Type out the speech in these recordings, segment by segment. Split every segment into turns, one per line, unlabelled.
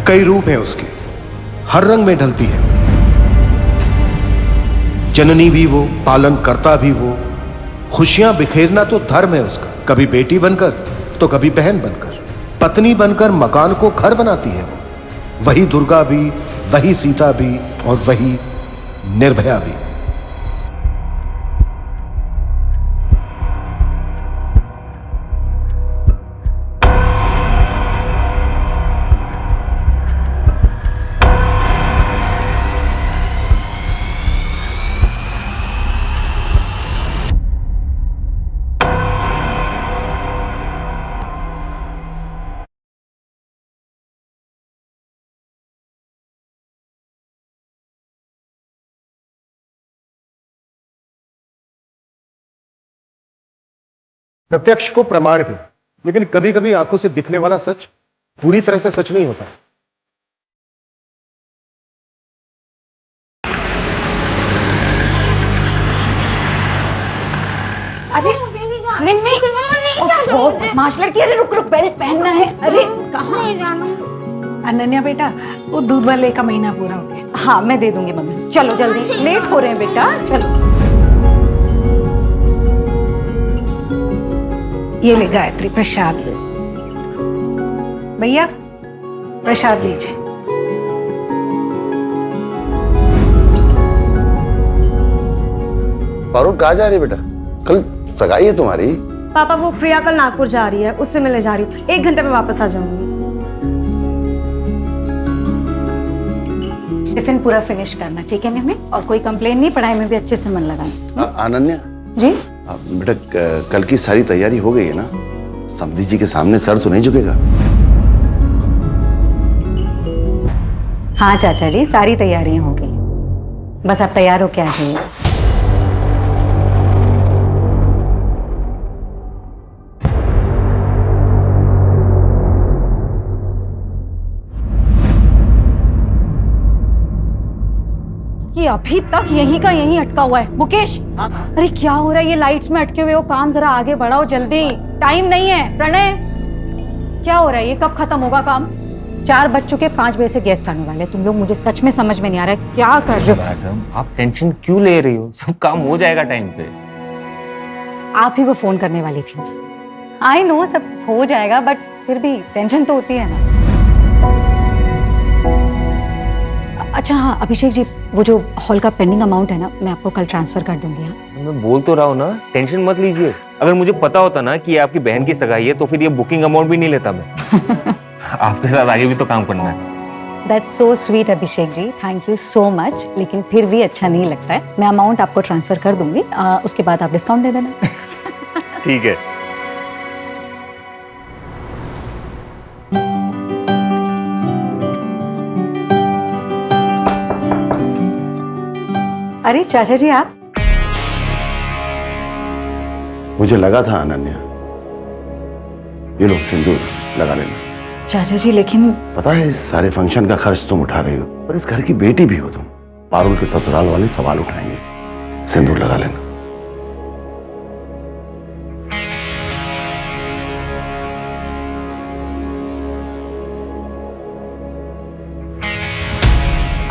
कई रूप हैं उसके, हर रंग में ढलती है। जननी भी वो, पालन करता भी वो, खुशियां बिखेरना तो धर्म है उसका। कभी बेटी बनकर तो कभी बहन बनकर, पत्नी बनकर मकान को घर बनाती है वो। वही दुर्गा भी, वही सीता भी और वही निर्भया भी। प्रत्यक्ष को प्रमाण भी, लेकिन कभी कभी आंखों से दिखने वाला सच पूरी तरह से सच नहीं होता।
अरे नहीं नहीं, माश लड़की, अरे रुक रुक, बेल्ट पहनना है। अरे कहाँ
नहीं जानू।
अनन्या बेटा, वो दूध वाले का महीना पूरा हो गया।
हाँ मैं दे दूंगी मम्मी, चलो जल्दी, लेट हो रहे हैं बेटा, चलो।
ये ले गायत्री, प्रसाद ले। भैया प्रसाद लीजिए।
पारुल कहाँ जा रही है बेटा? कल सगाई है तुम्हारी।
पापा वो प्रिया कल नागपुर जा रही है, उससे मिलने जा रही हूँ। 1 घंटे में वापस आ जाऊंगी।
टिफिन पूरा फिनिश करना, ठीक है मम्मी? और कोई कंप्लेन नहीं, पढ़ाई में भी अच्छे से मन लगाना।
अनन्या
जी
बेटा, कल की सारी तैयारी हो गई है ना? समधी जी के सामने सर तो नहीं झुकेगा?
हाँ चाचा जी, सारी तैयारियां हो गई, बस आप तैयार हो क्या है?
ये अभी तक यहीं का यहीं अटका हुआ है। मुकेश, अरे क्या हो रहा है? ये लाइट्स में अटके हुए हो, काम जरा आगे बढ़ाओ जल्दी, टाइम नहीं है। प्रणय, क्या हो रहा है? ये कब खत्म होगा काम?
4 बज चुके, 5 बजे से गेस्ट आने वाले। तुम लोग, मुझे सच में समझ में नहीं आ रहा है क्या कर रहे हो।
मैडम आप टेंशन क्यों ले रही हो? सब काम हो जाएगा टाइम पे।
आप ही को फोन करने वाली थी। आई नो सब हो जाएगा, बट फिर भी टेंशन तो होती है ना। अच्छा हाँ अभिषेक जी, वो जो हॉल का पेंडिंग अमाउंट है ना, मैं आपको कल ट्रांसफर कर दूंगी। हाँ
मैं बोल तो रहा हूँ ना, टेंशन मत लीजिए। अगर मुझे पता होता ना कि ये आपकी बहन की सगाई है तो फिर ये बुकिंग अमाउंट भी नहीं लेता मैं। आपके साथ आगे भी तो काम करना है।
That's so sweet Abhishek ji, thank you so much. लेकिन फिर भी अच्छा नहीं लगता है। मैं अमाउंट आपको ट्रांसफर कर दूंगी, उसके बाद आप डिस्काउंट दे देना।
ठीक है।
अरे चाचा जी आप?
मुझे लगा था अनन्या, ये लो सिंदूर लगा लेना।
चाचा जी लेकिन
पता है इस सारे फंक्शन का खर्च तुम उठा रही हो, पर इस घर की बेटी भी हो तुम। पारुल के ससुराल वाले सवाल उठाएंगे। सिंदूर लगा लेना।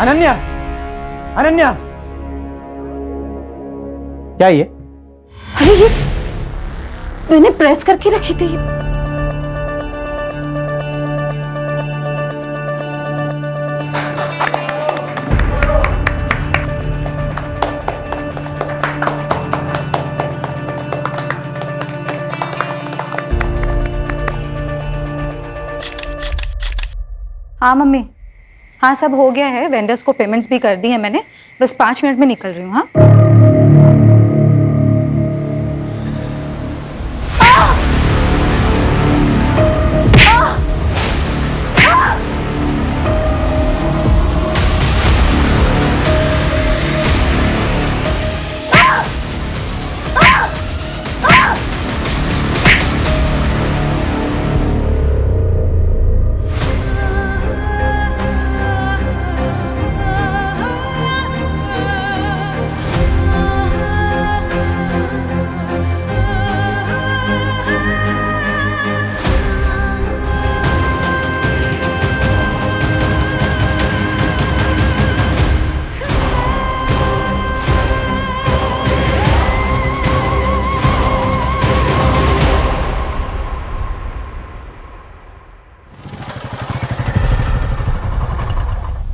अनन्या, अनन्या, क्या ये?
अरे ये मैंने प्रेस करके रखी थी। हाँ मम्मी, हाँ सब हो गया है, वेंडर्स को पेमेंट्स भी कर दी है मैंने, बस 5 मिनट में निकल रही हूँ। हाँ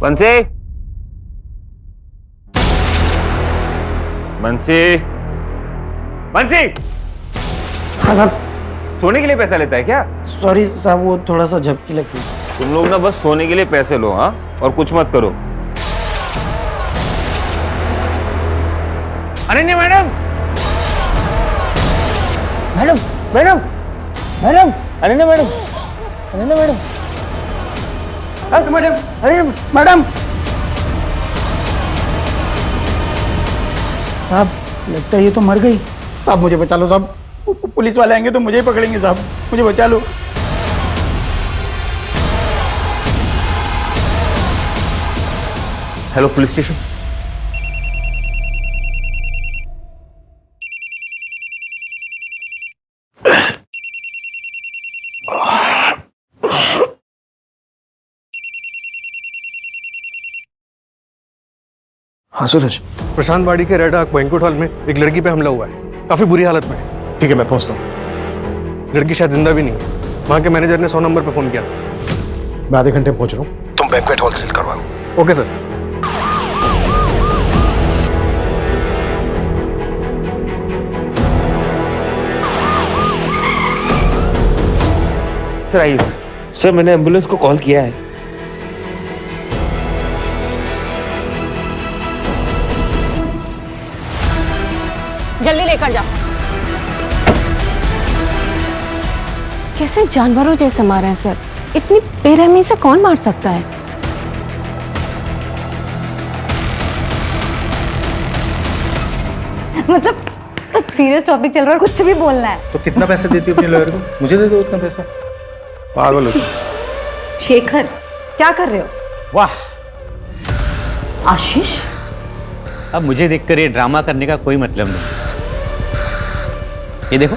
बंसी, बंसी, बंसी,
हाँ साहब,
सोने के लिए पैसा लेता है क्या?
सॉरी साहब, वो थोड़ा सा झपकी लगती है।
तुम लोग ना बस सोने के लिए पैसे लो, हाँ, और कुछ मत करो। Ananya madam, madam, madam, madam, Ananya madam, Ananya madam, madam, अरे
मैडम साहब, लगता है ये तो मर गई। साहब मुझे बचा लो साहब, पुलिस वाले आएंगे तो मुझे ही पकड़ेंगे साहब, मुझे बचा लो।
Hello police station.
हाँ सूरज,
प्रशांत वाड़ी के रेड आर्क बैंक्वेट हॉल में एक लड़की पे हमला हुआ है, काफी बुरी हालत में है।
ठीक है, मैं पहुंचता हूँ।
लड़की शायद जिंदा भी नहीं है। वहां के मैनेजर ने 100 नंबर पे फोन किया था।
मैं आधे घंटे में पहुंच रहा हूँ, तुम बैंक्वेट हॉल सील करवाओ।
Okay sir.
सर आइए सर। सर मैंने एम्बुलेंस को कॉल किया है।
जल्दी लेकर जाओ। कैसे जानवरों जैसे मारे हैं सर, इतनी बेरहमी से कौन मार सकता है? मतलब सीरियस टॉपिक चल रहा है, कुछ भी बोलना है।
तो कितना पैसे देती हो अपने लॉयर को? मुझे दे दो उतना पैसा। पागल हो तुम।
शेखर, क्या कर रहे हो?
वाह,
आशीष,
अब मुझे देखकर ये ड्रामा करने का कोई मतलब नहीं। ये देखो,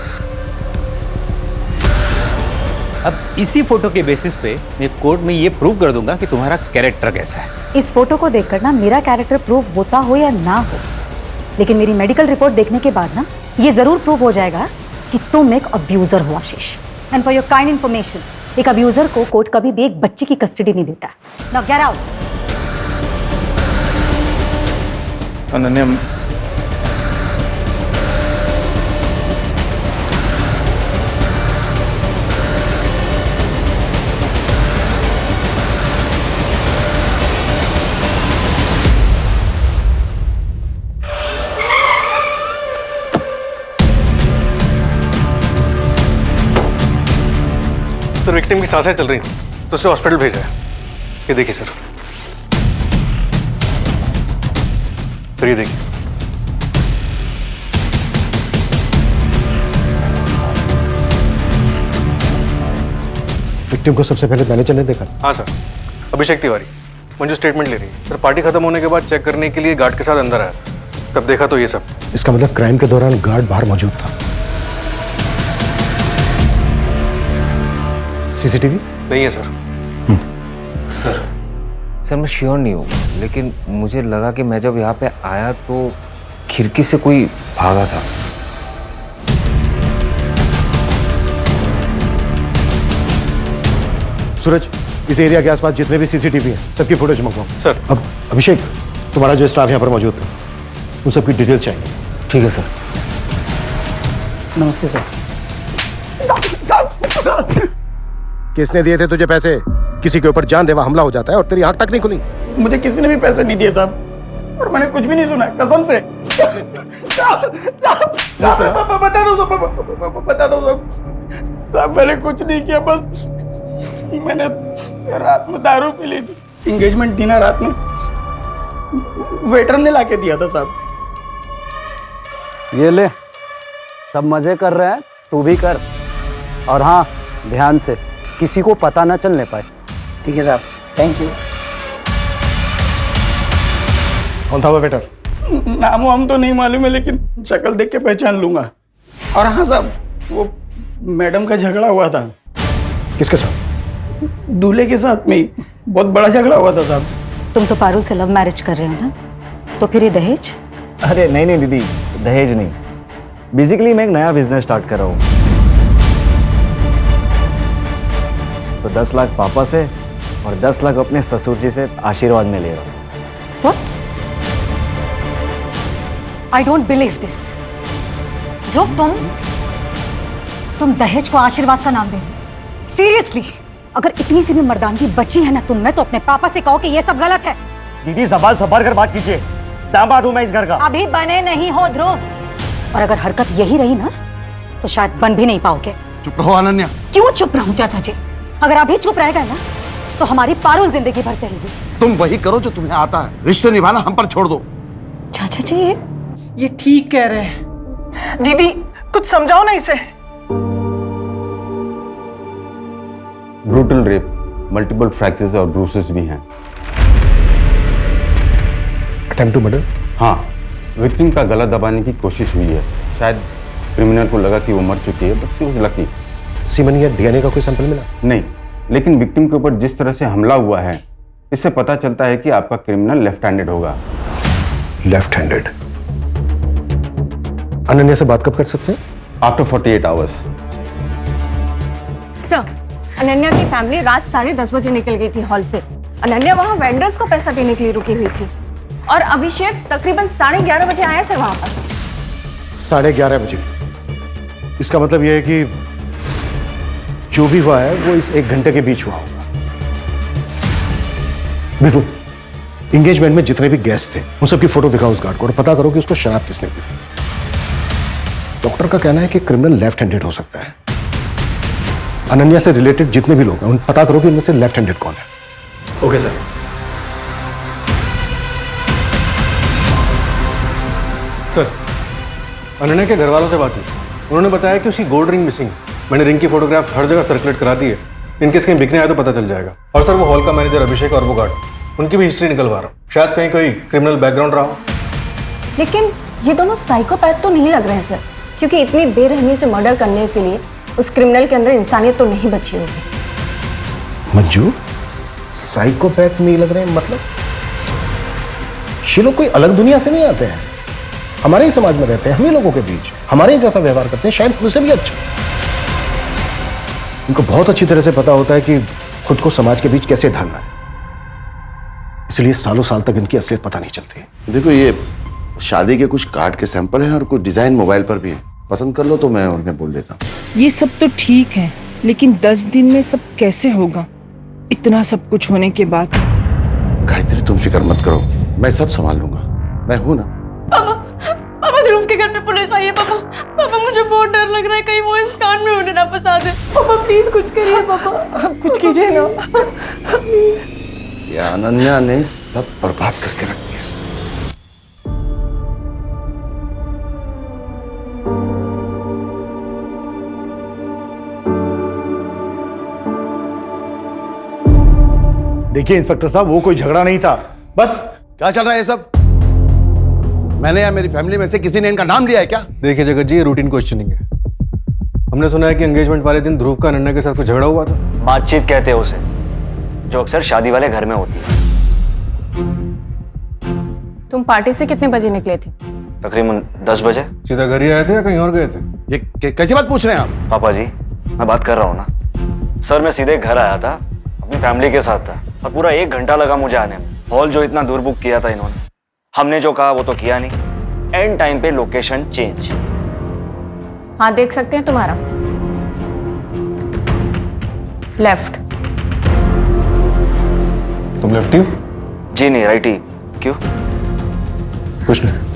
अब इसी फोटो के बेसिस पे मैं कोर्ट में ये प्रूव कर दूंगा कि तुम्हारा कैरेक्टर कैसा है।
इस फोटो को देखकर ना मेरा कैरेक्टर प्रूव होता हो या ना हो, लेकिन मेरी मेडिकल रिपोर्ट देखने के बाद ना ये जरूर प्रूव हो जाएगा कि तुम एक अब्यूजर हो Ashish. And for your kind information, एक अब्यूजर को कोर्ट कभी भी एक बच्चे की कस्टडी नहीं देता। Now get out.
Ananya,
sir victim की सांसें चल रही थी तो उसे हॉस्पिटल भेजा है। ये देखिए सर, सर ये देखिए।
विक्टिम को सबसे पहले मैनेजर ने देखा।
हाँ सर, अभिषेक तिवारी। मंजू स्टेटमेंट ले रही है सर। पार्टी खत्म होने के बाद चेक करने के लिए गार्ड के साथ अंदर आया, तब देखा तो ये सब।
इसका मतलब क्राइम के दौरान गार्ड बाहर मौजूद था। सीसीटीवी
नहीं है सर।
सर मैं श्योर नहीं हूँ, लेकिन मुझे लगा कि मैं जब यहाँ पे आया तो खिड़की से कोई भागा था।
सूरज, इस एरिया के आसपास जितने भी सीसीटीवी हैं सबकी फुटेज मंगवाओ।
सर।
अब अभिषेक, तुम्हारा जो स्टाफ यहाँ पर मौजूद था उन सबकी डिटेल्स चाहिए।
ठीक है सर।
नमस्ते सर।
किसने दिए थे तुझे पैसे? किसी के ऊपर जानलेवा हमला हो जाता है और तेरी आंख तक नहीं खुली।
मुझे किसी ने भी पैसे नहीं दिए साहब, और मैंने कुछ भी नहीं सुना, कसम से। बता दो साहब, मैंने कुछ नहीं किया, बस मैंने रात में दारू पी ली थी। एंगेजमेंट थी ना रात में, वेटर ने लाके दिया था साहब।
ये ले, सब मजे कर रहे हैं, तू भी कर। और हाँ, ध्यान से, किसी को पता ना चलने पाए।
ठीक है साहब, थैंक यू।
कौन था वो वेटर?
नाम हम तो नहीं मालूम है, लेकिन शक्ल देख के पहचान लूंगा। और हाँ साहब, वो मैडम का झगड़ा हुआ था।
किसके साथ?
दूल्हे के साथ में ही बहुत बड़ा झगड़ा हुआ था साहब।
तुम तो पारुल से लव मैरिज कर रहे हो ना, तो फिर ये दहेज?
अरे नहीं दीदी, दहेज नहीं। बेसिकली मैं एक नया बिजनेस स्टार्ट कर रहा हूँ, तो 10 लाख पापा से और 10 लाख अपने ससुर जी से आशीर्वाद में ले रहा हूँ।
What? I don't believe this. ध्रुव, तुम दहेज को आशीर्वाद का नाम दे रहे हो? Seriously? अगर इतनी सी भी मर्दानगी बची है ना तुम में, तो अपने पापा से कहो कि ये सब गलत है।
दीदी ज़बान संभाल कर बात कीजिए, दामाद हूं मैं इस घर का।
अभी बने नहीं हो ध्रुव, और अगर हरकत यही रही ना तो शायद बन भी नहीं पाओगे।
चुप रहो अनन्या।
क्यों चुप रहूं चाचा जी? अगर अभी चुप रहेगा ना तो हमारी पारुल जिंदगी भर सहेगी।
तुम वही करो जो तुम्हें आता है, रिश्ते निभाना हम पर छोड़ दो।
चाचा जी
ये ठीक कह रहे हैं। दीदी कुछ समझाओ ना इसे।
ब्रूटल रेप, मल्टीपल फ्रैक्चर्स और ब्रूसेस भी हैं।
Attempt to murder?
हाँ, विक्टिम का गला दबाने की कोशिश हुई है। शायद क्रिमिनल को लगा कि वो मर चुकी है, but she was lucky.
Semen या डीएनए का कोई सैंपल मिला?
नहीं, लेकिन विक्टिम के ऊपर जिस तरह से हमला हुआ है, इससे पता चलता है कि आपका क्रिमिनल लेफ्ट हैंडेड होगा।
Left handed? अनन्या से बात कब कर सकते हैं?
After 48 hours.
सर, अनन्या की फैमिली रात 10:30 बजे निकल गई थी हॉल से। अनन्या वहाँ वेंडर्स को पैसा देने के लिए रुकी हुई थी और अभिषेक तकरीबन 11:30 बजे आया सर वहाँ पर।
11:30 बजे? इसका मतलब यह है कि जो भी हुआ है वो इस 1 घंटे के बीच हुआ होगा। बिल्कुल, एंगेजमेंट में जितने भी गेस्ट थे उन सबकी फोटो दिखाओ उस गार्ड को और पता करो कि उसको शराब किसने दी थी। डॉक्टर का कहना है कि क्रिमिनल लेफ्ट हैंडेड हो सकता है। अनन्या से रिलेटेड जितने भी लोग हैं उन पता करो कि इनमें से लेफ्ट हैंडेड कौन है।
Okay sir. सर, अनन्या के घर वालों से बात हुई, उन्होंने बताया कि उसकी गोल्ड रिंग मिसिंग है। मैंने रिंग की फोटोग्राफ हर जगह सर्कुलेट करा दी है, इनकेस कहीं बिकने आए तो पता चल जाएगा। और सर, वो हॉल का मैनेजर अभिषेक और वो गार्ड, उनकी भी हिस्ट्री निकलवा रहा हूँ, शायद कहीं कोई क्रिमिनल बैकग्राउंड रहा हो।
लेकिन ये दोनों साइकोपैथ तो नहीं लग रहे हैं सर, क्योंकि इतनी बेरहमी से मर्डर करने के लिए उस क्रिमिनल के अंदर इंसानियत तो नहीं बची होगी।
मंजू, साइकोपैथ नहीं लग रहे हैं मतलब? ये लोग कोई अलग दुनिया से नहीं आते हैं, हमारे ही समाज में रहते हैं, हम ही लोगों के बीच, हमारे ही जैसा व्यवहार करते हैं, शायद उनसे भी अच्छा। इनको बहुत अच्छी तरह से पता होता है कि खुद को समाज के बीच कैसे ढालना है, इसलिए सालों साल तक इनकी असलियत पता नहीं चलती।
देखो, ये शादी के कुछ कार्ड के सैंपल हैं और कुछ डिजाइन मोबाइल पर भी हैं। पसंद कर लो तो मैं उन्हें बोल देता हूँ।
ये सब तो ठीक है, लेकिन 10 दिन में सब कैसे होगा, इतना सब कुछ होने के बाद?
गायत्री, तुम फिक्र मत करो, मैं सब संभाल लूंगा, मैं हूं ना।
पापा, ध्रुव के घर पे पुलिस आई है। पापा मुझे बहुत डर लग रहा है, कहीं वो इस कांड में उन्हें ना फंसा दे। पापा प्लीज कुछ करिए। पापा
कुछ कीजिए ना।
ये अनन्या ने सब बर्बाद करके रख दिया।
देखिए इंस्पेक्टर साहब, वो कोई झगड़ा नहीं था, बस।
क्या चल रहा है ये सब? मैंने या मेरी फैमिली में से किसी ने इनका नाम लिया है क्या?
देखिए जगत जी, ये रूटीन क्वेश्चनिंग है। हमने सुना है कि एंगेजमेंट वाले दिन ध्रुव का अनन्या के साथ कुछ झगड़ा हुआ था।
बातचीत कहते हैं उसे, जो अक्सर शादी वाले घर में होती है।
तुम पार्टी से कितने बजे निकले थे?
तकरीबन 10 बजे।
सीधा घर ही आए थे या कहीं और गए थे?
ये कैसी बात पूछ रहे हैं आप?
पापा जी, मैं बात कर रहा हूँ ना सर। मैं सीधे घर आया था, अपनी फैमिली के साथ था, और पूरा 1 घंटा लगा मुझे आने में। हॉल जो इतना दूर बुक किया था इन्होंने, हमने जो कहा वो तो किया नहीं। एंड टाइम पे लोकेशन चेंज।
हाँ, देख सकते हैं तुम्हारा लेफ्ट।
तुम लेफ्टी हो?
जी नहीं, राइट ही। क्यों?
कुछ नहीं।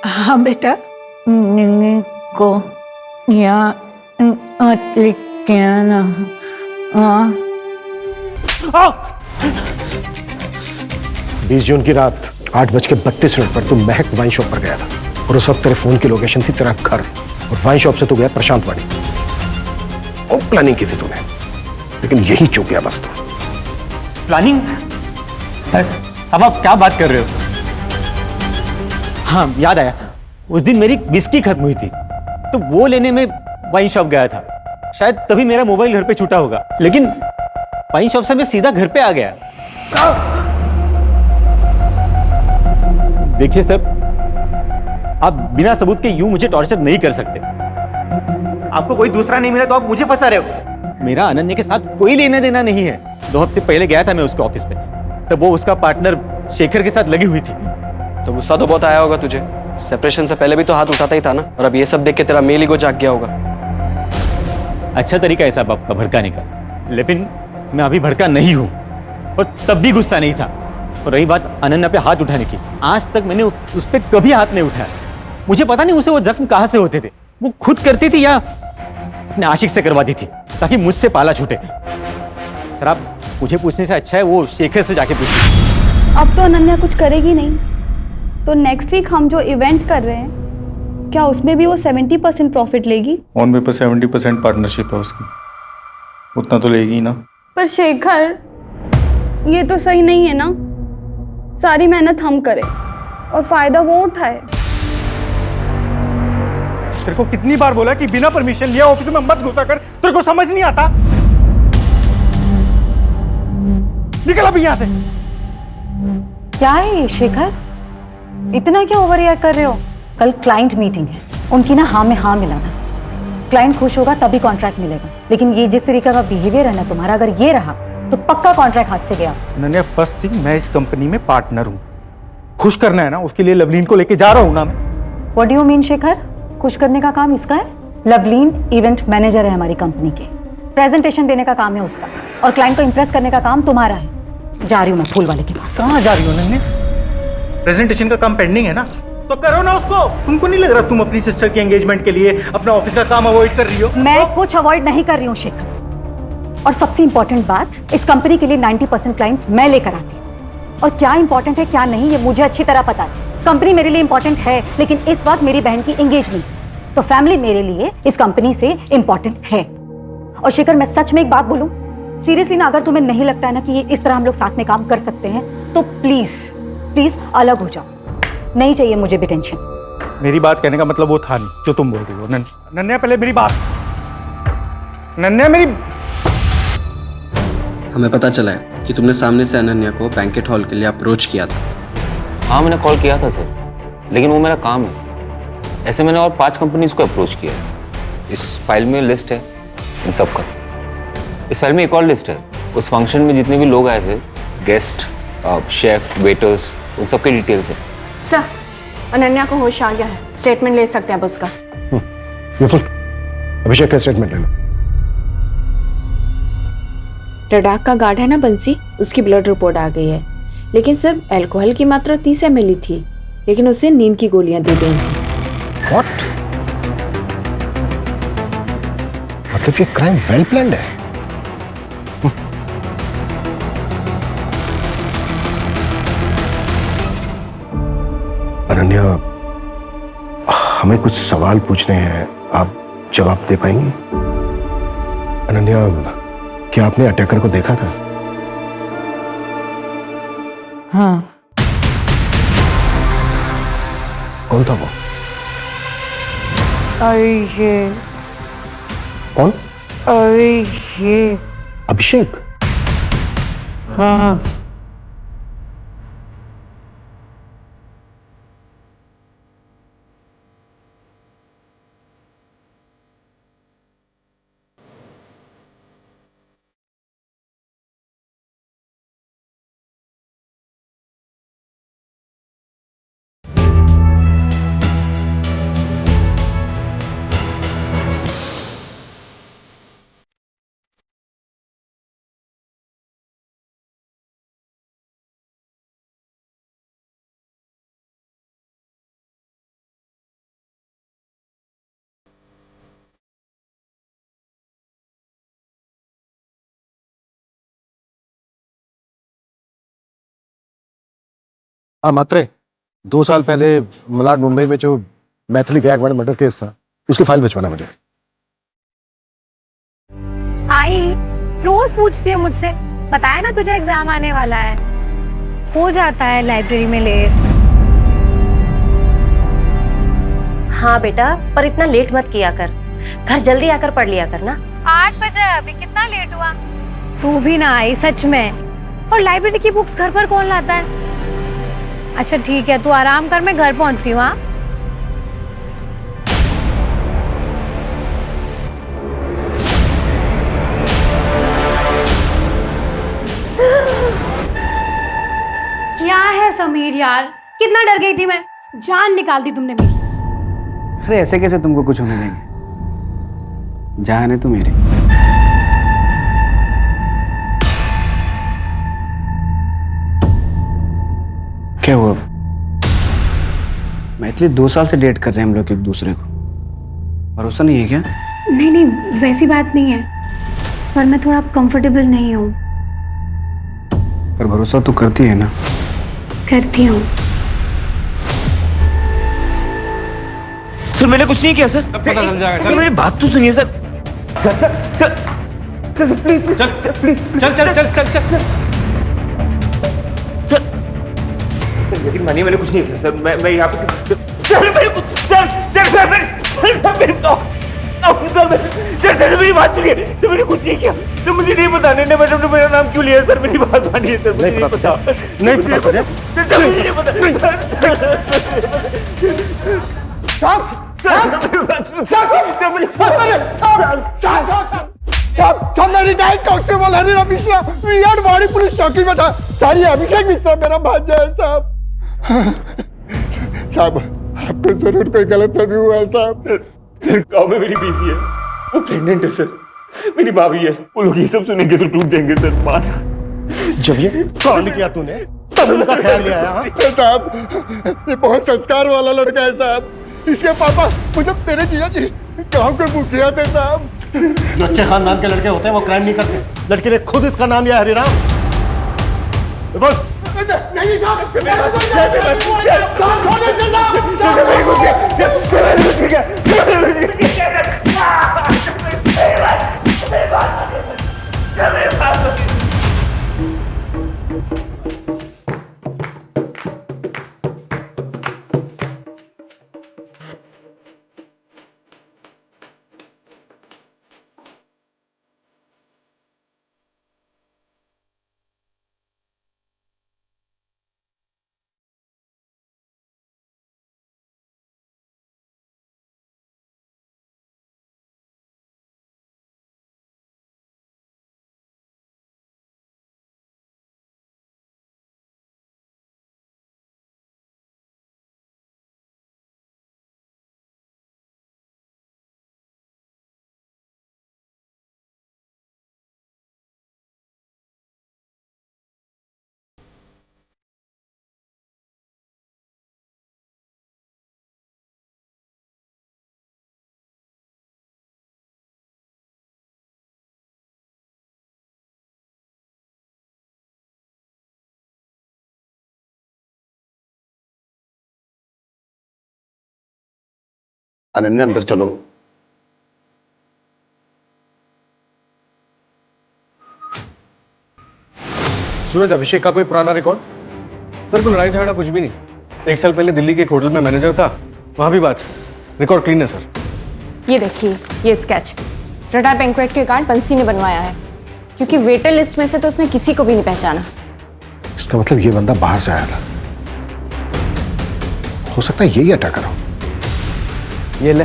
हाँ बेटा।
को यहाँ लेके आना। हाँ।
20 जून की रात 8:32 पर तू महक वाइन शॉप पर गया था, और उस वक्त तेरे फोन की लोकेशन थी तेरा घर, और वाइन शॉप से तू गया प्रशांत वाड़ी। और प्लानिंग की थी तूने, लेकिन यही चूक गया बस तू।
प्लानिंग? अब आप क्या बात कर रहे हो? हाँ याद आया, उस दिन मेरी विस्की खत्म हुई थी तो वो लेने में वाइन शॉप गया था। शायद तभी मेरा मोबाइल घर पे छूटा होगा, लेकिन वाइन शॉप से मैं सीधा घर पे आ गया। देखिए सर, आप बिना सबूत के यूं मुझे टॉर्चर नहीं कर सकते। आपको कोई दूसरा नहीं मिला तो आप मुझे फंसा रहे हो। मेरा अनन्या के साथ कोई लेना देना नहीं है। 2 हफ्ते पहले गया था मैं उसके ऑफिस पे, तब वो उसका पार्टनर शेखर के साथ लगी हुई थी।
तो गुस्सा तो बहुत आया होगा तुझे। सेपरेशन से पहले भी तो हाथ उठाता ही था ना, और अब ये सब देख के तेरा मेल ईगो जाग गया होगा।
अच्छा तरीका है साहब आपका भड़काने का, लेकिन मैं अभी भड़का नहीं हूं और तब भी गुस्सा नहीं था। और रही बात अनन्या पे हाथ उठाने की, आज तक मैंने उस पर कभी हाथ नहीं उठाया। मुझे पता नहीं उसे वो जख्म कहां से होते थे, वो खुद करती थी या अपने आशिक से करवाती थी ताकि मुझसे पाला छूटे। सर आप मुझे पूछने से अच्छा है वो शेखर से जाके पूछिए।
अब तो अनन्या कुछ करेगी नहीं, तो नेक्स्ट वीक हम जो इवेंट कर रहे हैं, क्या उसमें भी वो 70% प्रॉफिट लेगी?
ऑन पेपर 70% पार्टनरशिप है उसकी, उतना तो लेगी ही ना।
पर शेखर, ये तो सही नहीं है ना। सारी मेहनत हम करें और फायदा वो उठाए।
तेरे को कितनी बार बोला कि बिना परमिशन लिया ऑफिस में मत घुसा कर, तेरे को समझ नहीं आता? निकल अभी यहाँ से।
क्या है ये शेखर, इतना क्या ओवर रिएक्ट कर रहे हो? कल क्लाइंट मीटिंग है, उनकी ना हाँ में हाँ मिलाना। क्लाइंट खुश होगा तभी कॉन्ट्रैक्ट मिलेगा, लेकिन ये जिस तरीके का बिहेवियर है ना तुम्हारा, अगर ये रहा तो पक्का कॉन्ट्रैक्ट हाथ से गया।
अनन्या, फर्स्ट थिंग, मैं इस कंपनी में पार्टनर हूँ। खुश करना है ना, उसके लिए लवलीन को लेके जा रहा हूँ ना मैं।
What do you mean Shekhar? खुश करने का काम इसका है? लवलीन इवेंट मैनेजर है हमारी कंपनी के, प्रेजेंटेशन देने का काम है उसका, और क्लाइंट को इंप्रेस करने का काम तुम्हारा है। जा रही हूँ मैं फूल वाले के पास।
कहाँ जा रही हो नन्हे? प्रेजेंटेशन का काम पेंडिंग है ना, तो करो ना उसको। तुमको नहीं लग रहा तुम अपनी सिस्टर के एंगेजमेंट के लिए अपना ऑफिस का काम अवॉइड कर रही हो?
मैं कुछ अवॉइड नहीं कर रही हूँ शेखर, और सबसे इंपॉर्टेंट बात, इस कंपनी के लिए 90% क्लाइंट्स मैं लेकर आती हूँ, और क्या इंपॉर्टेंट है क्या नहीं ये मुझे अच्छी तरह पता है। कंपनी मेरे लिए इंपॉर्टेंट है, लेकिन इस वक्त मेरी बहन की एंगेजमेंट, तो फैमिली मेरे लिए इस कंपनी से इंपॉर्टेंट है। और शेखर, मैं सच में एक बात बोलूं, सीरियसली ना, अगर तुम्हें नहीं लगता है ना कि ये इस तरह हम लोग साथ में काम कर सकते हैं, तो प्लीज प्लीज अलग हो जाओ। नहीं चाहिए मुझे भी टेंशन।
मेरी बात कहने का मतलब वो था नहीं जो तुम बोल रही हो। नन्या, पहले मेरी बात। नन्या, मेरी।
हमें पता चला है कि तुमने सामने से अनन्या को बैंकेट हॉल के लिए अप्रोच किया था।
हाँ मैंने कॉल किया था सर, लेकिन वो मेरा काम है। ऐसे मैंने और 5 कंपनीज को अप्रोच किया है। इस फाइल में लिस्ट है इन सब का। इस फाइल में एक और लिस्ट है, उस फंक्शन में जितने भी लोग आए थे, गेस्ट, शेफ, वेटर्स, उन सब के डिटेल्स है।
सर, अनन्या को होश आ गया है, स्टेटमेंट ले सकते हैं अब उसका।
अभिषेक का स्टेटमेंट ले लो।
लद्दाख का गार्ड है ना बंसी, उसकी ब्लड रिपोर्ट आ गई है, लेकिन सर अल्कोहल की मात्रा 30 ml थी, लेकिन उसे नींद की गोलियां दी गई थी।
What? मतलब ये क्राइम वेल प्लान्ड है। अनन्या, हमें कुछ सवाल पूछने हैं, आप जवाब दे पाएंगी? अनन्या, क्या आपने अटैकर को देखा था?
हाँ।
कौन था वो?
अभिषेक।
कौन?
अभिषेक।
अभिषेक?
हाँ।
हाँ मात्रे, 2 साल पहले मलाड मुंबई में जो मैथिली गायकवाड़ मर्डर केस था, उसकी फाइल भिजवाना मुझे।
आई रोज पूछती है मुझसे, बताया ना तुझे एग्जाम आने वाला है। हो जाता है लाइब्रेरी में लेट।
हाँ बेटा, पर इतना लेट मत किया कर, घर जल्दी आकर पढ़ लिया कर ना।
8 बजे, अभी कितना लेट हुआ? तू भी ना आई सच में। और लाइब्रेरी की बुक्स घर पर कौन लाता है? अच्छा ठीक है, तू आराम कर, मैं घर पहुंच गई हूँ। हाँ क्या है समीर यार, कितना डर गई थी मैं, जान निकाल दी तुमने मेरी।
अरे ऐसे कैसे तुमको कुछ होने देंगे, जान है तू मेरी। क्या हुआ? मैथिली 2 साल से डेट कर रहे हैं हम लोग एक दूसरे को, भरोसा नहीं है क्या?
नहीं नहीं, वैसी बात नहीं है, पर मैं थोड़ा कंफर्टेबल नहीं हूँ।
पर भरोसा तो करती है ना?
करती हूँ।
सर मैंने कुछ नहीं किया सर।
पता चल जाएगा।
सर मेरी बात तो सुनिए sir. Sir sir sir sir please
चल प्लीज चल चल चल चल चल
सर लेकिन मानिए मैंने कुछ नहीं किया सर। मैं यहाँ पे सर मेरे को सर मेरी बात सुनिए सर। मैंने कुछ नहीं किया सर, मुझे नहीं पता। मैडम ने मेरा नाम क्यों लिया सर? मेरी बात मानिए सर, मुझे नहीं पता।
नहीं पता
मुझे नहीं पता।
मेरी डाइट कांस्टेबल हरिराम मिश्रा विराट वाड़ी पुलिस चौकी में था। सारी अभिषेक मिश्रा मेरा भांजा है साहब। साहब आपको जरूर कोई गलतफहमी हुआ है साहब।
सर गाँव में मेरी बीवी है, वो प्रेग्नेंट है सर, मेरी भाभी है। वो लोग ये सब सुनेंगे तो टूट जाएंगे सर। मान
जब ये कांड किया तूने तब उनका ख्याल नहीं आया?
साहब ये बहुत संस्कार वाला लड़का है साहब। इसके पापा मतलब मेरे जीजा जी गाँव के मुखिया थे साहब।
जो अच्छे खानदान के लड़के होते हैं वो क्राइम नहीं करते। लड़के ने खुद इसका नाम लिया हरिराम। बोल।
नहीं साहब,
अनन्या अंदर चलो।
सूरज, अभिषेक का कोई पुराना रिकॉर्ड? सर कोई लड़ाई झगड़ा कुछ भी नहीं। 1 साल पहले दिल्ली के एक होटल में मैनेजर था, वहां भी बात। रिकॉर्ड क्लीन है सर।
ये देखिए, ये स्केच रडार बैंक्वेट के कार्ड बंसी ने बनवाया है, क्योंकि वेटर लिस्ट में से तो उसने किसी को भी नहीं पहचाना।
इसका मतलब ये बंदा बाहर से आया था। हो सकता है यही अटैकर हो।
ये ले,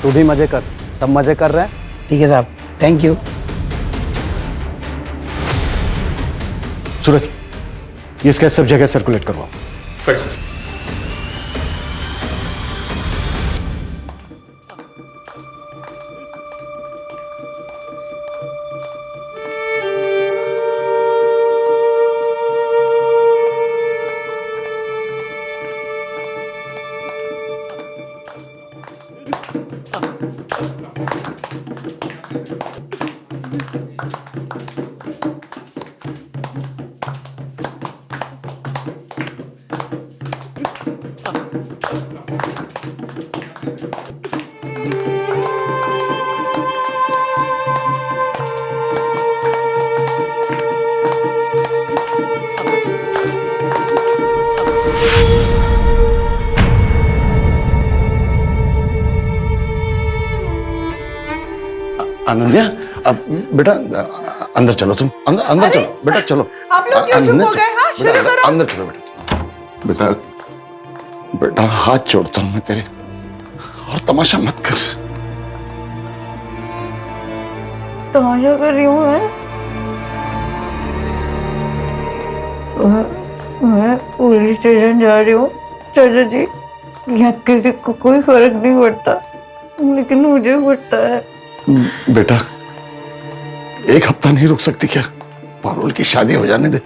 तू भी मजे कर, सब मजे कर रहे हैं। ठीक है साहब, थैंक यू।
सूरज, ये स्केच सब जगह सर्कुलेट करवाओ।
सर
अनन्या, अब बेटा अंदर चलो, तुम अंदर अंदर चलो बेटा, चलो।
आप लोग क्यों चुप हो गए? हाँ, शुरू करो।
अंदर चलो बेटा। बेटा हाथ जोड़ता हूं मैं तेरे, और तमाशा मत कर।
तमाशा कर रही हूँ मैं पुलिस स्टेशन जा रही हूँ चाचा जी। यहाँ किसी को कोई फर्क नहीं पड़ता, लेकिन मुझे पड़ता है।
बेटा एक हफ्ता नहीं रुक सकती क्या? पारुल की शादी हो जाने दे,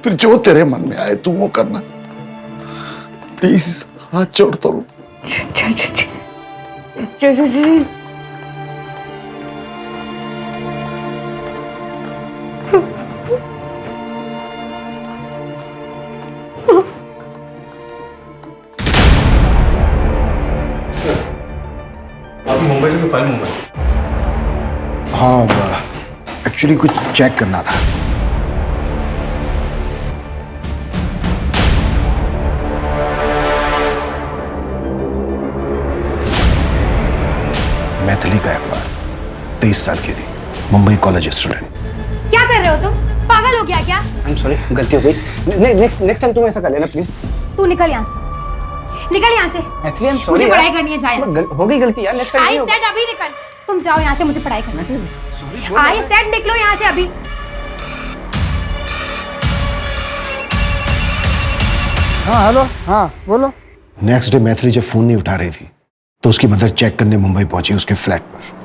फिर जो तेरे मन में आए तू वो करना। प्लीज हाथ जोड़ता हूँ।
चाचा जी
मुंबई से फाइल मुंबई।
हाँ, एक्चुअली कुछ चेक करना था। मैथिली का अखबार, 23 साल की थी, मुंबई कॉलेज स्टूडेंट।
क्या कर रहे हो तुम? पागल हो गया क्या?
आई एम सॉरी, गलती हो गई। नेक्स्ट टाइम तुम ऐसा कर लेना प्लीज।
तू निकल यहाँ से, निकल यहाँ से।
Maithili, I am sorry.
मुझे पढ़ाई करनी है, जा यहाँ से।
हो गई गलती यार, नेक्स्ट टाइम
आई
नहीं होगा।
सेड अभी निकल, तुम जाओ यहाँ से, मुझे पढ़ाई करनी है। आई सेड निकलो यहाँ से अभी।
हाँ हेलो, हाँ बोलो। नेक्स्ट डे मैथिली जब फोन नहीं उठा रही थी तो उसकी मदर चेक करने मुंबई पहुंची उसके फ्लैट पर।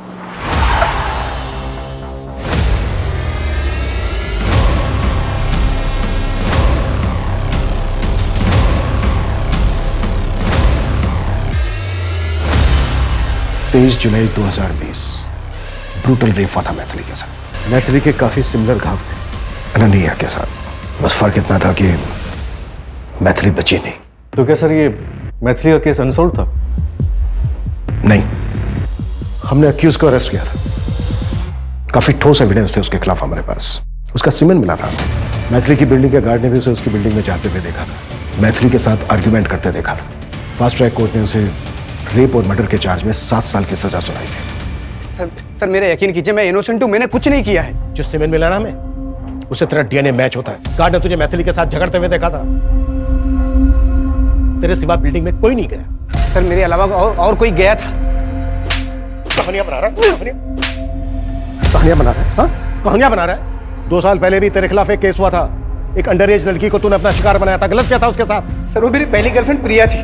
जुलाई 2020 ब्रूटल रेप हुआ था मैथिली के साथ। मैथिली के काफी सिमिलर घाव थे अनन्या के साथ, बस फर्क इतना था कि मैथिली बची नहीं।
तो क्या सर ये मैथिली का केस अनसोल्व था?
नहीं, हमने अक्यूज को अरेस्ट किया था। काफी ठोस एविडेंस थे उसके खिलाफ हमारे पास। उसका सीमेंट मिला था। मैथिली की बिल्डिंग के गार्ड ने भी उसे उसकी बिल्डिंग में जाते हुए देखा था, मैथिली के साथ आर्ग्यूमेंट करते देखा था। फास्ट ट्रैक कोर्ट ने उसे रेप और मर्डर के चार्ज में 7 साल की सजा सुनाई थी।
सर मेरा यकीन कीजिए, मैं इनोसेंट हूं, मैंने कुछ नहीं किया है।
जो सीमेंट मिला ना हमें, उससे तेरा डीएनए मैच होता है। गार्ड ने तुझे मैथिली के साथ झगड़ते हुए देखा था। तेरे सिवा बिल्डिंग में कोई नहीं गया।
सर मेरे अलावा और कोई गया था।
कहानियां बना रहा है, कहानियां बना रहा है, हाँ? कहानियां बना रहा है। 2 साल पहले भी तेरे खिलाफ एक केस हुआ था। एक अंडर एज लड़की को तूने अपना शिकार बनाया था। गलत क्या था उसके साथ?
सर वो मेरी पहली गर्लफ्रेंड प्रिया थी।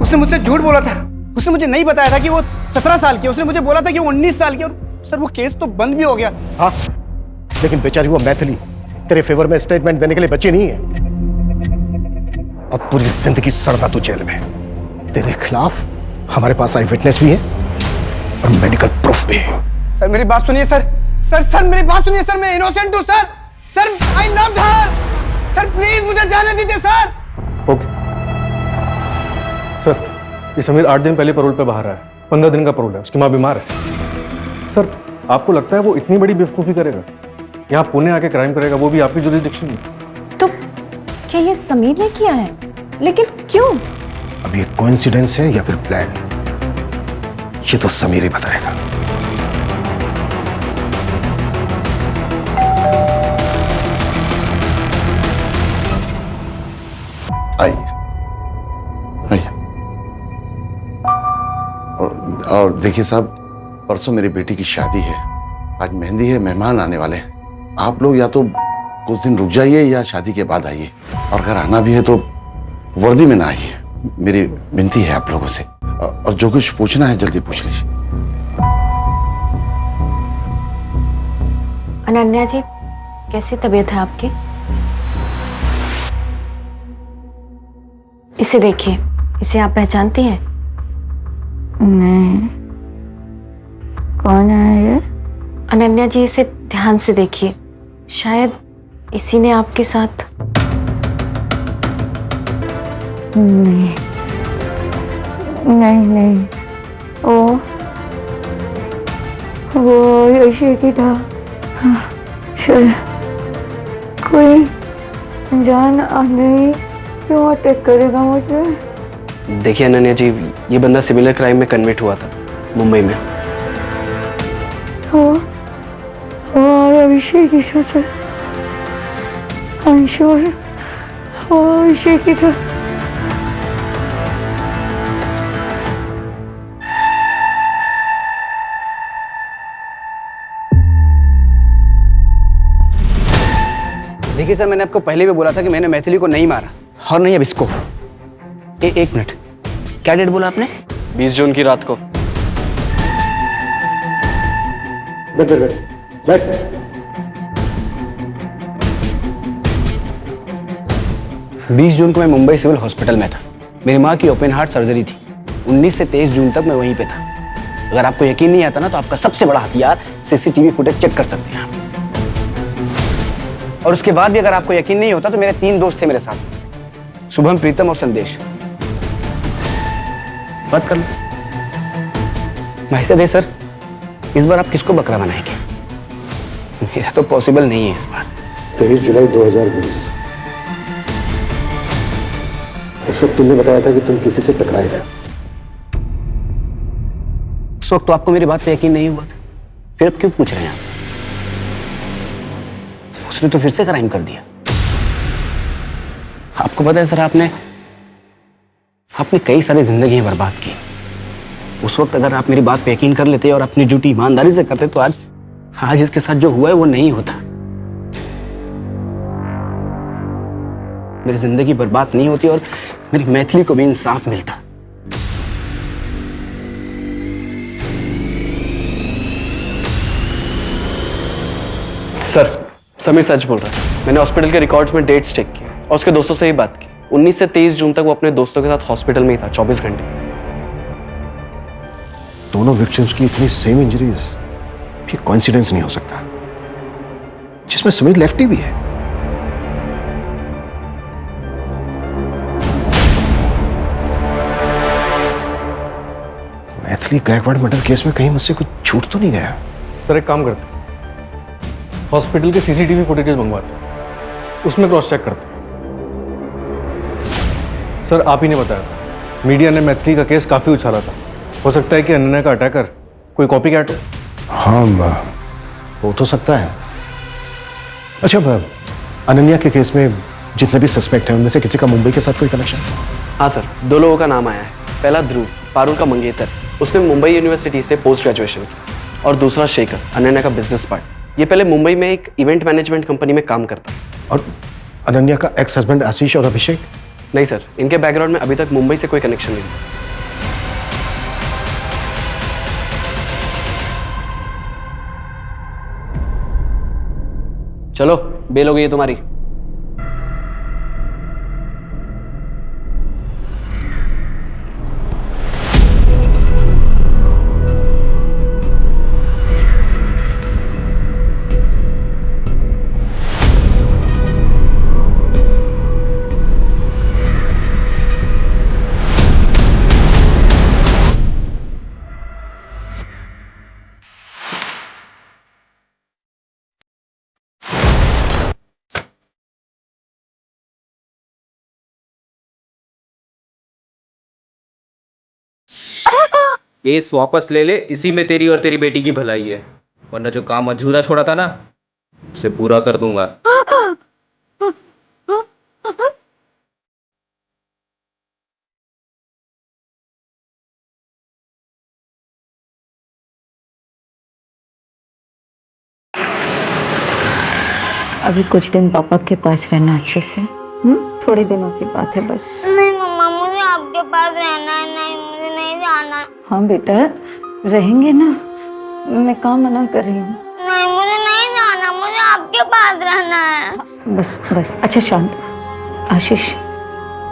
उसने मुझसे झूठ बोला था। उसने मुझे नहीं बताया था कि वो 17 साल की। उसने मुझे बोला था कि वो 19 साल की। और सर वो केस तो बंद भी हो गया।
हाँ, लेकिन बेचारी वो मैथिली तेरे फेवर में स्टेटमेंट देने के लिए बची नहीं है। अब पूरी जिंदगी सड़ता तू जेल में। तेरे खिलाफ हमारे पास आई विटनेस भी है और मेडिकल प्रूफ भी है।
सर मेरी बात सुनिए सर। सर मेरी बात सुनिए सर, मैं इनोसेंट हूं sir. I loved her. Sir please मुझे जाने दीजिए सर।
ओके सर, ये समीर 8 दिन पहले पैरोल पे बाहर आया। 15 दिन का पैरोल है, उसकी माँ बीमार है। सर आपको लगता है वो इतनी बड़ी बेवकूफ़ी करेगा? यहाँ पुणे आके क्राइम करेगा, वो भी आपकी जुरिसडिक्शन में?
तो क्या ये समीर ने किया है? लेकिन क्यों?
अब ये कोइंसिडेंस है या फिर प्लान, ये तो समीर ही बताएगा।
आइए आइए। और देखिए साहब, परसों मेरी बेटी की शादी है, आज मेहंदी है, मेहमान आने वाले हैं। आप लोग या तो कुछ दिन रुक जाइए या शादी के बाद आइए, और अगर आना भी है तो वर्दी में ना आइए। मेरी विनती है आप लोगों से। और जो कुछ पूछना है जल्दी पूछ लीजिए।
अनन्या जी, कैसी तबीयत है आपकी? इसे देखिए, इसे आप पहचानती हैं? नहीं, कौन है ये? अनन्या जी, इसे ध्यान से देखिए, शायद इसी ने आपके साथ। नहीं नहीं नहीं, वो यशी की था। शायद कोई अनजान आदमी क्यों अटैक करेगा मुझे?
देखिए अनन्या जी, ये बंदा सिमिलर क्राइम में कन्विक्ट हुआ था मुंबई में।
अभिषेक ही था सर। आई एम श्योर वो अभिषेक ही था।
देखिए सर, मैंने आपको पहले भी बोला था कि मैंने मैथिली को नहीं मारा और नहीं अब इसको। एक मिनट, क्या डेट बोला आपने? 20 जून की रात को।
बैठ बैठ बैठ बैठ।
20 जून को मैं मुंबई सिविल हॉस्पिटल में था। मेरी माँ की ओपन हार्ट सर्जरी थी। 19 से 23 जून तक मैं वहीं पे था। अगर आपको यकीन नहीं आता ना तो आपका सबसे बड़ा हथियार सीसीटीवी फुटेज चेक कर सकते हैं आप। और उसके बाद भी अगर आपको यकीन नहीं होता तो मेरे 3 दोस्त थे मेरे साथ, शुभम, प्रीतम और संदेश। बात कर लो। माहिती दे सर, इस बार आप किसको बकरा बनाएंगे? मेरा तो पॉसिबल नहीं है इस बार।
23 जुलाई 2020। इस वक्त तुमने बताया था कि तुम किसी से टकराए थे।
उस वक्त तो आपको मेरी बात पे यकीन नहीं हुआ था, फिर अब क्यों पूछ रहे हैं आप? उसने तो फिर से क्राइम कर दिया। आपको पता है सर, आपने कई सारी जिंदगियां बर्बाद की। उस वक्त अगर आप मेरी बात पे यकीन कर लेते और अपनी ड्यूटी ईमानदारी से करते तो आज इसके साथ जो हुआ है वो नहीं होता। मेरी जिंदगी बर्बाद नहीं होती और मेरी मैथिली को भी इंसाफ मिलता। सर, समीर सच बोल रहा है। मैंने हॉस्पिटल के रिकॉर्ड्स में डेट्स चेक किए और उसके दोस्तों से ही बात की। 19 से 23 जून तक वो अपने दोस्तों के साथ हॉस्पिटल में ही था, 24 घंटे।
दोनों विक्टिम्स की इतनी सेम इंजरीज, ये कोइंसिडेंस नहीं हो सकता, जिसमें समीर लेफ्टी भी है। मैथिली गायकवाड़ मर्डर केस में कहीं मुझसे कुछ छूट तो नहीं गया?
सर एक काम करते हैं, हॉस्पिटल के सीसीटीवी फुटेजेस मंगवाते हैं, उसमें क्रॉस चेक करते हैं। सर आप ही ने बताया था, मीडिया ने मैथिली का केस काफी उछाला था। हो सकता है कि अनन्या का अटैकर कोई कॉपी कैट हो।
हाँ, हो तो सकता है। अच्छा, अनन्या के केस में जितने भी सस्पेक्ट हैं उनमें से किसी का मुंबई के साथ कोई कनेक्शन?
हाँ सर, 2 लोगों का नाम आया है। पहला ध्रुव, पारुल का मंगेतर, उसने मुंबई यूनिवर्सिटी से पोस्ट ग्रेजुएशन की। और दूसरा शेखर, अनन्या का बिजनेस पार्टनर। ये पहले मुंबई में एक इवेंट मैनेजमेंट कंपनी में काम करता।
और अनन्या का एक्स हस्बैंड आशीष और अभिषेक?
नहीं सर, इनके बैकग्राउंड में अभी तक मुंबई से कोई कनेक्शन नहीं। चलो, बेल हो गई है तुम्हारी।
केस वापस ले ले, इसी में तेरी और तेरी बेटी की भलाई है, वरना जो काम अधूरा छोड़ा था ना उसे पूरा कर दूंगा।
अभी कुछ दिन पापा के पास रहना अच्छे से। थोड़े दिनों की बात है बस।
नहीं मम्मा, मुझे आपके पास रहना है। नहीं, मुझे नहीं जाना है।
हाँ बेटा, रहेंगे ना, मैं कहाँ मना कर रही हूँ।
नहीं, मुझे नहीं जाना, मुझे आपके पास रहना है।
बस बस, अच्छा शांत। आशीष,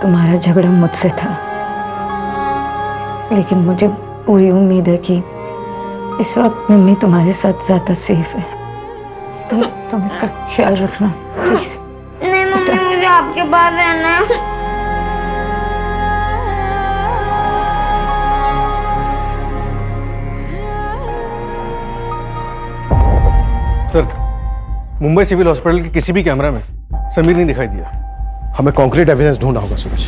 तुम्हारा झगड़ा मुझसे था, लेकिन मुझे पूरी उम्मीद है कि इस वक्त मम्मी तुम्हारे साथ ज्यादा सेफ है। तुम इसका ख्याल रखना प्लीज।
नहीं मम्मी, मुझे आपके पास रहना है।
सर, मुंबई सिविल हॉस्पिटल के किसी भी कैमरा में समीर नहीं दिखाई दिया।
हमें कॉन्क्रीट एविडेंस ढूंढना होगा सूरज।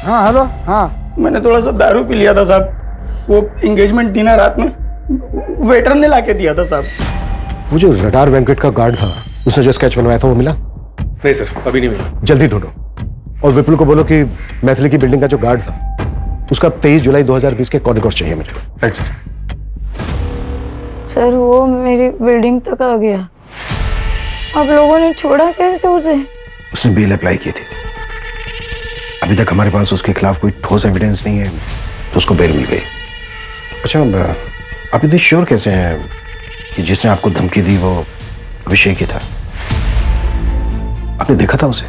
हाँ हेलो। हाँ
मैंने थोड़ा सा दारू पी लिया था साहब। वो एंगेजमेंट डिनर रात में वेटर ने लाके दिया था साहब।
वो जो रडार वेंकट का गार्ड था, उसने जो स्केच बनवाया था वो मिला?
नहीं सर, अभी नहीं मिला।
जल्दी ढूंढो और विपुल को बोलो कि मैथिली की बिल्डिंग का जो गार्ड था उसका 23 जुलाई 2020 के कॉरिडोर चाहिए मुझे।
Right sir.
सर वो मेरी बिल्डिंग तक आ गया, आप लोगों ने छोड़ा कैसे उसे?
उसने बेल अप्लाई की थी। अभी तक हमारे पास उसके खिलाफ कोई ठोस एविडेंस नहीं है, तो उसको बेल मिल गई। अच्छा, आप इतनी श्योर कैसे हैं कि जिसने आपको धमकी दी वो अभिषेक ही था? आपने देखा था उसे?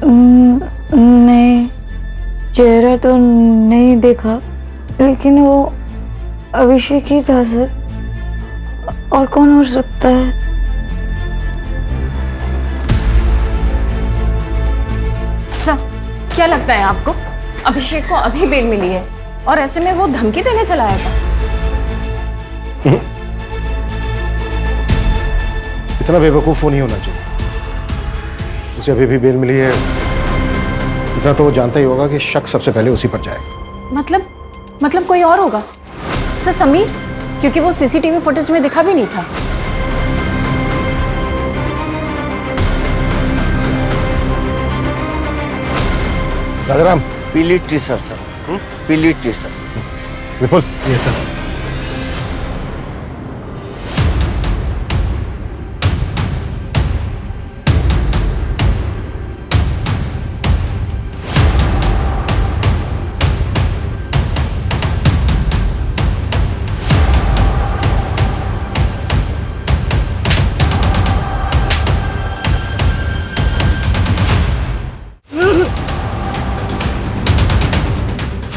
नहीं, चेहरा तो नहीं देखा, लेकिन वो अभिषेक ही था सर। और कौन हो सकता है?
सर, क्या लगता है आपको अभिषेक को अभी बेल मिली है और ऐसे में वो धमकी देने चला आएगा?
इतना बेवकूफ नहीं होना चाहिए। उसे अभी भी बेल मिली है, इतना तो वो जानता ही होगा कि शक सबसे पहले उसी पर जाएगा।
मतलब कोई और होगा सर? समीर, क्योंकि वो सीसीटीवी फुटेज में दिखा भी नहीं था।
राजाराम,
पीली टी शर्ट सर, पीली टी शर्ट।
विपुल।
ये सर।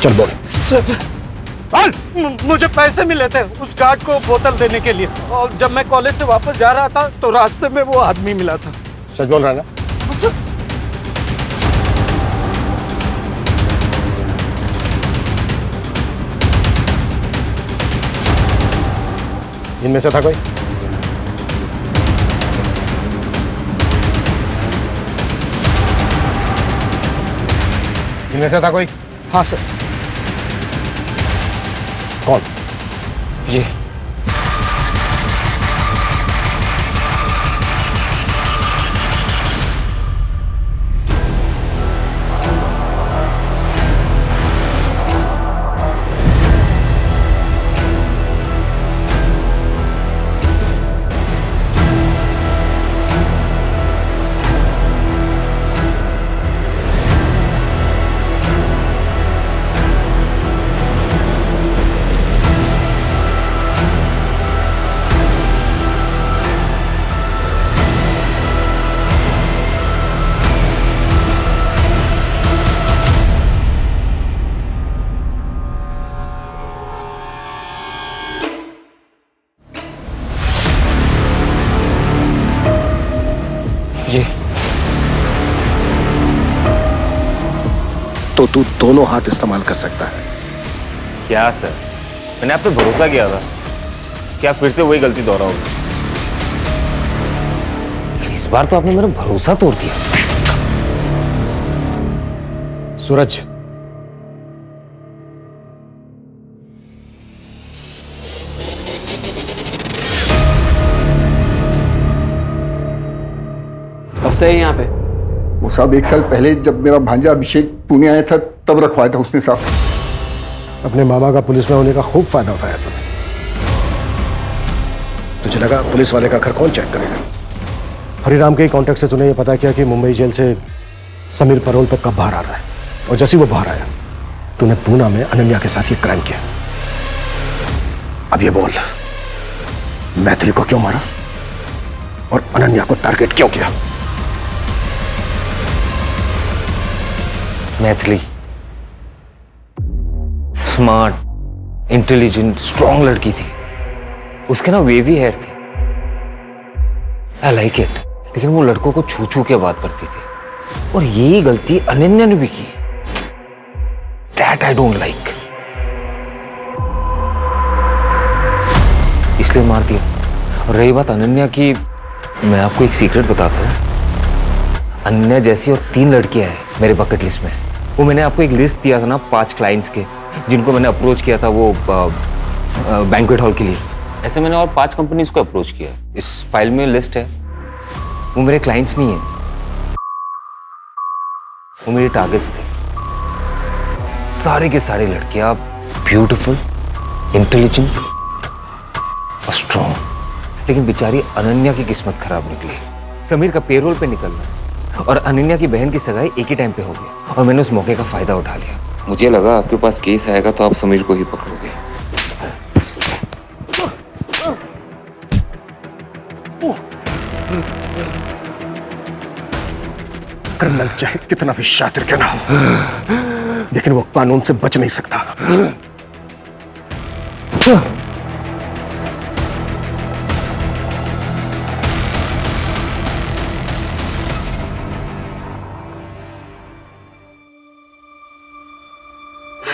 चल बोल।
मुझे पैसे मिले थे उस गार्ड को बोतल देने के लिए, और जब मैं कॉलेज से वापस जा रहा था तो रास्ते में वो आदमी मिला था।
सच बोल रहा है ना? इनमें से था कोई? इनमें से था कोई?
हाँ सर।
कौन?
ये
तो तू दोनों हाथ इस्तेमाल कर सकता है।
क्या सर, मैंने आप पे भरोसा किया था, क्या फिर से वही गलती दोहराओगे? इस बार तो आपने मेरा भरोसा तोड़ दिया।
सूरज,
कब से है यहाँ पे?
वो साहब 1 साल पहले जब मेरा भांजा अभिषेक पुणे आया था तब रखवाया था उसने साहब।
अपने मामा का पुलिस में होने का खूब फायदा उठाया तूने। तुझे लगा पुलिस वाले का घर कौन चेक करेगा? हरिराम के कॉन्टेक्ट से तूने ये पता किया कि मुंबई जेल से समीर परोल पे कब बाहर आ रहा है, और जैसे वो बाहर आया तूने पूना में अनन्या के साथ ये क्राइम किया। अब ये बोल, मैथिली को क्यों मारा और अनन्या को टारगेट क्यों किया?
मैथिली स्मार्ट, इंटेलिजेंट, स्ट्रॉन्ग लड़की थी। उसके ना वेवी हेयर थे, आई लाइक इट। लेकिन वो लड़कों को छू छू के बात करती थी, और यही गलती अनन्या ने भी की। दैट आई डोंट लाइक, इसलिए मार दिया। और रही बात अनन्या की, मैं आपको एक सीक्रेट बताता हूँ। अनन्या जैसी और 3 लड़कियां हैं मेरे बकेट लिस्ट में, वो मैंने आपको एक लिस्ट दिया था ना 5 क्लाइंट्स के, जिनको मैंने अप्रोच किया था वो बैंक्वेट हॉल के लिए। ऐसे मैंने और 5 कंपनीज को अप्रोच किया। इस फाइल में लिस्ट है। वो मेरे क्लाइंट्स नहीं है, वो मेरे टारगेट्स थे। सारे के सारे लड़के, आप ब्यूटीफुल, इंटेलिजेंट और स्ट्रॉन्ग। लेकिन बेचारी अनन्या की किस्मत खराब निकली। समीर का पेरोल पे निकलना और अनन्या की बहन की सगाई एक ही टाइम पे हो गया और मैंने उस मौके का फायदा उठा लिया। मुझे लगा आपके पास केस आएगा तो आप समीर को ही पकड़ोगे।
क्रिमिनल चाहे कितना भी शातिर क्यों ना हो, लेकिन वो कानून से बच नहीं सकता।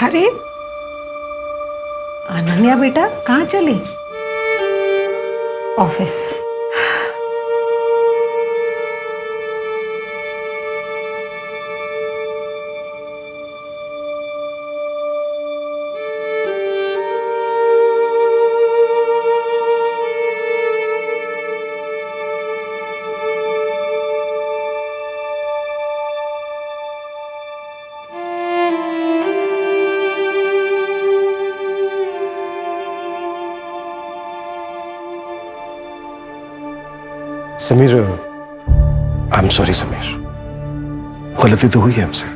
अरे अनन्या बेटा कहाँ चली?
Office.
Sameer, I am sorry Sameer, गलती तो हुई है हमसे।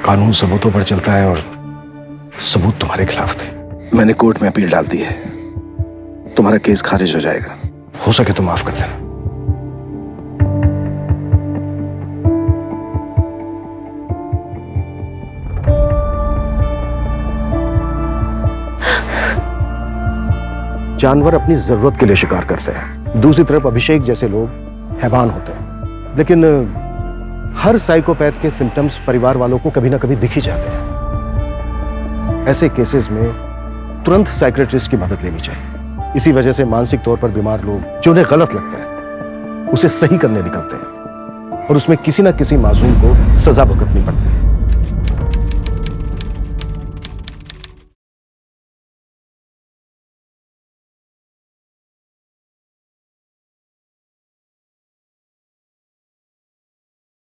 कानून सबूतों पर चलता है और सबूत तुम्हारे खिलाफ थे। मैंने कोर्ट में अपील डाल दी है, तुम्हारा केस खारिज हो जाएगा। हो सके तो माफ कर देना। जानवर अपनी जरूरत के लिए शिकार करते हैं, दूसरी तरफ अभिषेक जैसे लोग हैवान होते हैं। लेकिन हर साइकोपैथ के सिम्टम्स परिवार वालों को कभी ना कभी दिख ही जाते हैं। ऐसे केसेस में तुरंत साइकियाट्रिस्ट की मदद लेनी चाहिए। इसी वजह से मानसिक तौर पर बीमार लोग जो उन्हें गलत लगता है उसे सही करने निकलते हैं और उसमें किसी ना किसी मासूम को सजा भुगतनी पड़ती है।